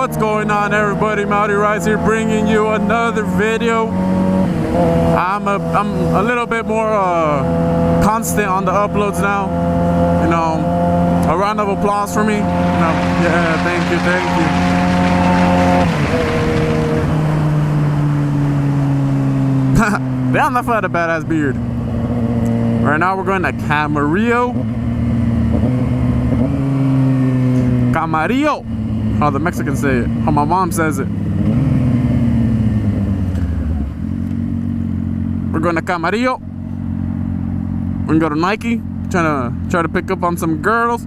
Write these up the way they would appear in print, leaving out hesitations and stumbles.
What's going on, everybody? Mowdy Rise here, bringing you another video. I'm a little bit more constant on the uploads now. You know, a round of applause for me. You know, yeah, thank you, thank you. Damn, that had a badass beard. Right now we're going to Camarillo. Camarillo. How the Mexicans say it. How my mom says it. We're going to Camarillo. We're gonna go to Nike. Try to pick up on some girls.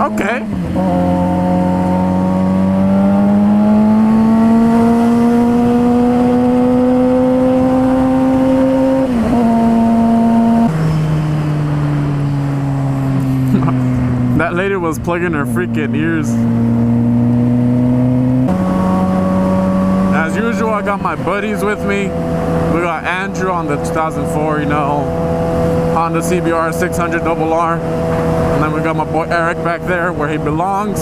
Okay. That lady was plugging her freaking ears. As usual, I got my buddies with me. We got Andrew on the 2004, you know, Honda CBR 600 RR. And then we got my boy Eric back there where he belongs.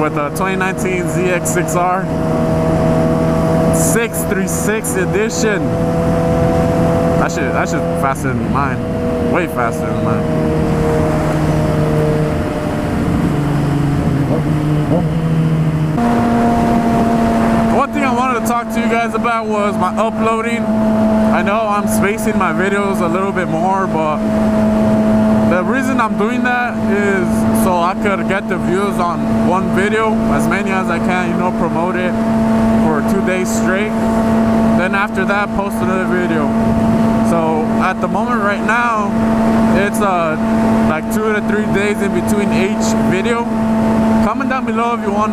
With a 2019 ZX6R 636 edition. That shit faster than mine. Way faster than mine. One thing I wanted to talk to you guys about was my uploading. I know I'm spacing my videos a little bit more, but the reason I'm doing that is so I could get the views on one video, as many as I can, you know, promote it for 2 days straight. Then after that, post another video. So at the moment right now, it's like 2 to 3 days in between each video. Comment down below if you want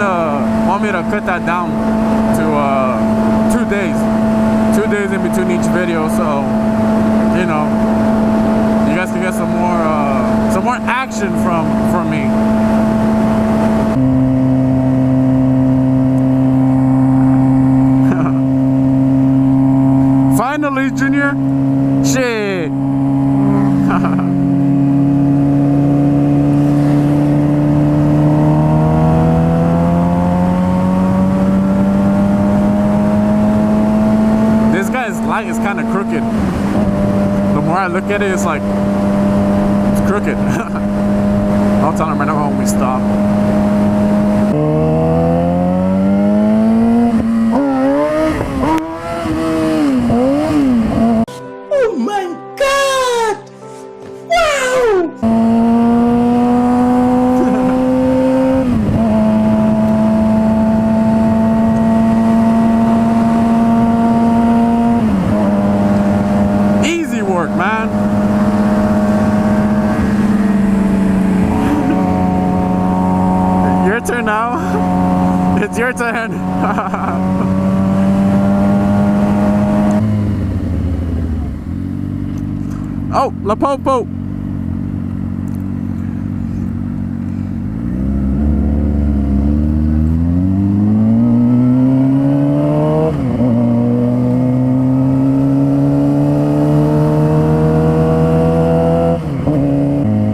me to cut that down to 2 days. 2 days in between each video, so you know, you guys can get some more action from me. Finally, Junior. Shit. This guy's light is kind of crooked. The more I look at it, it's like it's crooked. I'll tell him right now when we stop. Now it's your turn. Oh, La Popo.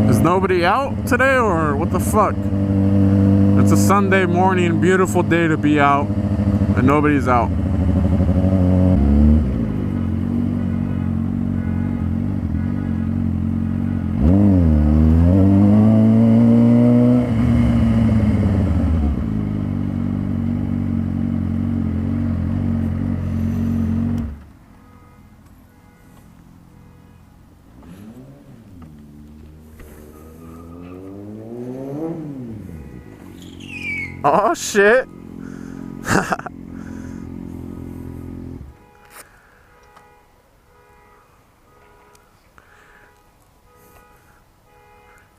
Is nobody out today, or what the fuck? It's a Sunday morning, beautiful day to be out, and nobody's out. Oh shit.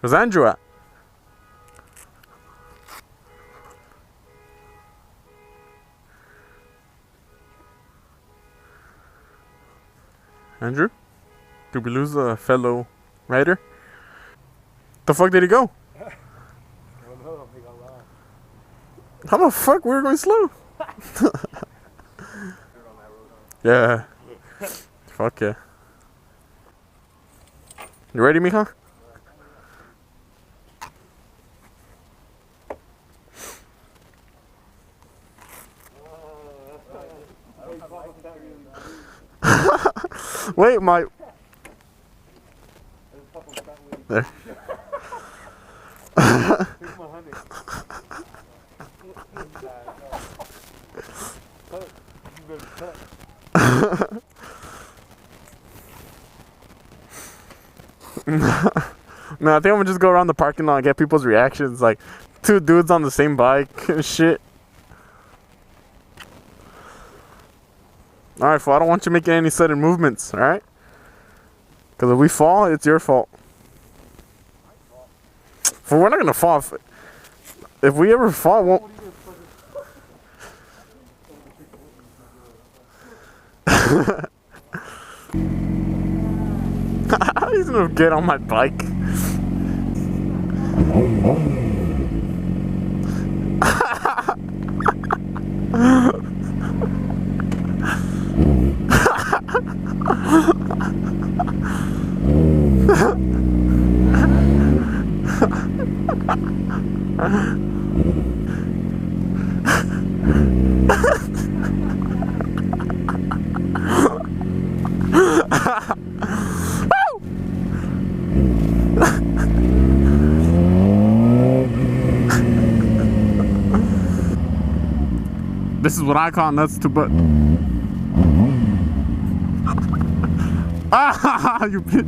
Where's Andrew at? Andrew? Did we lose a fellow rider? The fuck did he go? How the fuck we were going slow? Yeah. Fuck yeah. You ready, mija? Wait, my... There. Man, I think I'm gonna just go around the parking lot and get people's reactions. Like, two dudes on the same bike and shit. Alright, fool, I don't want you making any sudden movements, alright? Because if we fall, it's your fault. Fool, we're not gonna fall. If we ever fall, won't... He's gonna get on my bike. This is what I call nuts to butt. Ah, you bitch.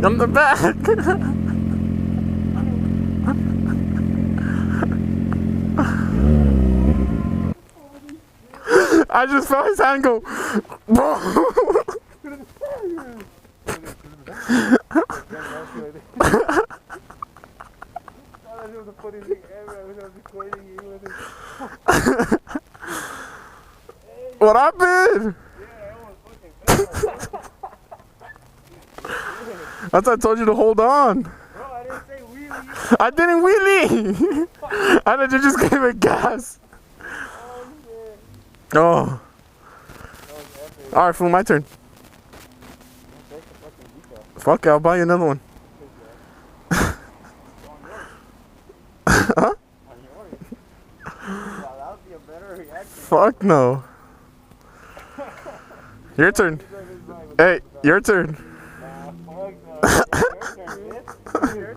I'm the back. I just felt his hand go. What happened? That's why I told you to hold on. Bro, I didn't say wheelie. I didn't wheelie. I thought you just gave it gas. Oh. Alright, fool, my turn. Fuck, I'll buy you another one. Huh? Fuck no. Your turn. Hey, your turn.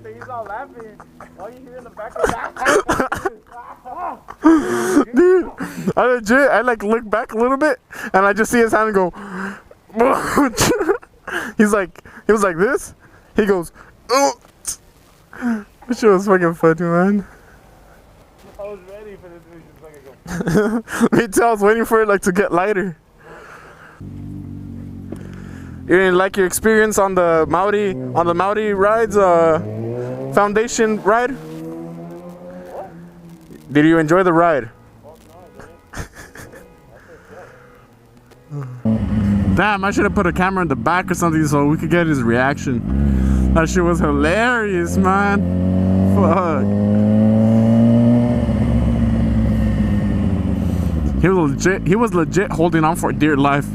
He's all laughing. All you hear in the background. Dude, I like look back a little bit and I just see his hand go. He was like this. He goes, oh. That shit was fucking funny, man. I was ready for this to fucking go. Me too, I was waiting for it like to get lighter. You didn't like your experience on the Maori rides, foundation ride? What? Did you enjoy the ride? Oh, no, I didn't. Damn, I should have put a camera in the back or something so we could get his reaction. That shit was hilarious, man. Fuck. He was legit holding on for dear life.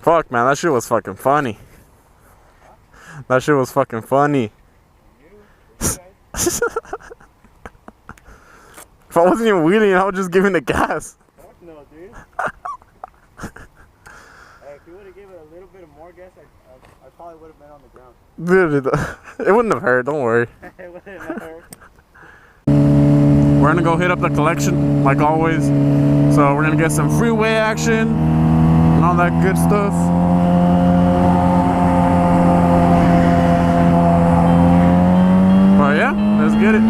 Fuck, man, that shit was fucking funny. That shit was fucking funny. If I wasn't even wheeling, I was just giving the gas. Fuck no, dude. If you would have given it a little bit of more gas, I probably would have been on the ground. Dude, it wouldn't have hurt, don't worry. It wouldn't have hurt. we're gonna go hit up the collection like always. So we're gonna get some freeway action and all that good stuff. But yeah, let's get it.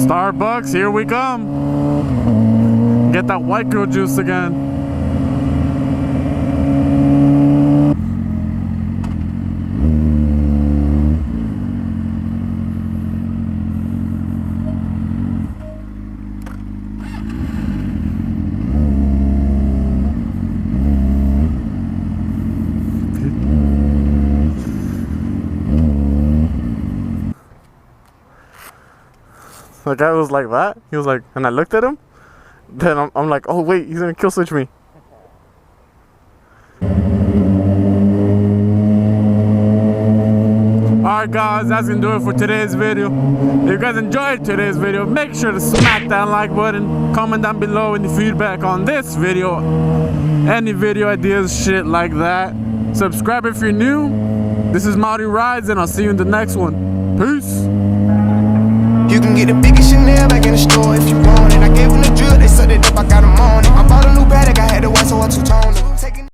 Starbucks, here we come. Get that white girl juice again. The guy was like that. He was like, and I looked at him. Then I'm like, oh wait, he's gonna kill switch me. Alright guys, that's gonna do it for today's video. If you guys enjoyed today's video, make sure to smack that like button. Comment down below any feedback on this video. Any video ideas, shit like that. Subscribe if you're new. This is Maori Rides, and I'll see you in the next one. Peace. You can get the biggest Chanel back in the store if you want it. I gave him the drill.